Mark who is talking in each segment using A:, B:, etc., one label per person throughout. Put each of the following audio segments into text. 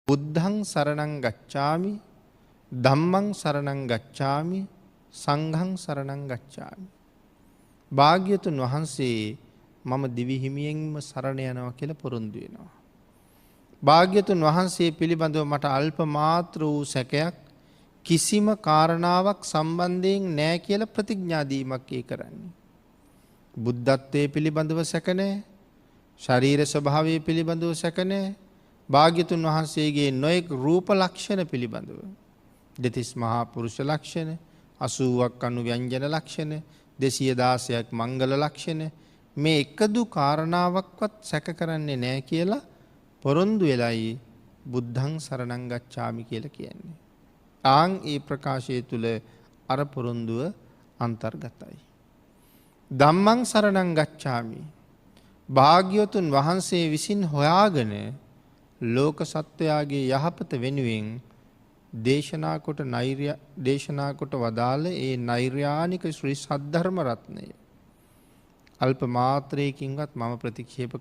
A: බුද්ධං සරණං ගච්ඡාමි, ධම්මං සරණං ගච්ඡාමි, සංඝං සරණං ගච්ඡාමි. භාග්‍යතුන් වහන්සේ මම දිවි හිමියෙන්ම සරණ යනවා කියලා පොරොන්දු වෙනවා. භාග්‍යතුන් වහන්සේ පිළිබඳව මට අල්ප මාත්‍ර වූ සැකයක් කිසිම කාරණාවක් සම්බන්ධයෙන් නැහැ කියලා ප්‍රතිඥා දීමක් කරන්නේ. බුද්ධත්වයේ පිළිබඳව සැක නැහැ. ශරීර ස්වභාවය පිළිබඳව සැක නැහැ. භාග්‍යතුන් වහන්සේගේ නොයෙක් රූප ලක්ෂණ පිළිබඳව දෙතිස් මහා පුරුෂ ලක්ෂණ, 80ක් අනු ව්‍යංජන ලක්ෂණ, 216ක් මංගල ලක්ෂණ, මේ එකදු කාරණාවක්වත් සැක කරන්නේ නැහැ කියලා පොරොන්දු වෙලයි බුද්ධං සරණං ගච්ඡාමි කියලා කියන්නේ. ආන් ඒ ප්‍රකාශය තුල අර පොරොන්දුව අන්තර්ගතයි. ධම්මං සරණං ගච්ඡාමි, භාග්‍යවතුන් වහන්සේ විසින් හොයාගෙන ලෝක සත්වයාගේ යහපත වෙනුවෙන් දේශනා කොට වදාළ ඒ නෛර්යානික ශ්‍රී සද්ධර්ම රත්නය අල්ප මාත්‍රයකින්වත් මම ප්‍රතික්ෂේප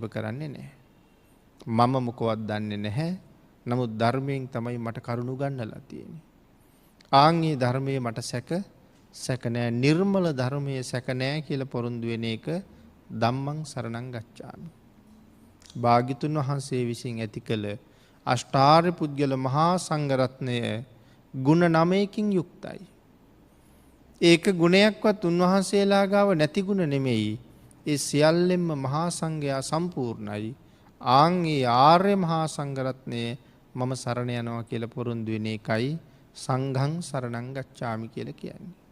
A: කරන්නේ නැහැ. මම මොකවත් දන්නේ නැහැ. නමුත් ධර්මයෙන් තමයි මට කරුණු ගන්නලා තියෙන්නේ. ආන්ගේ ධර්මයේ මට සැක නැහැ. නිර්මල ධර්මයේ සැක නැහැ කියලා පොරොන්දු වෙන එක ධම්මං සරණං ගච්ඡාමි. භාග්‍යතුන් වහන්සේ විසින් ඇති කළ අෂ්ටාර්ය පුද්ගල මහා සංඝරත්නය ගුණ 9කින් යුක්තයි. ඒක ගුණයක්වත් උන්වහන්සේලා ගාව නැති ගුණ නෙමෙයි. ඒ සියල්ලෙන්ම මහා සංඝයා සම්පූර්ණයි. ආන් ඒ ආර්ය මහා සංඝරත්නය මම සරණ යනවා කියලා පොරොන්දු වෙන එකයි සංඝං සරණං ගච්ඡාමි කියලා කියන්නේ.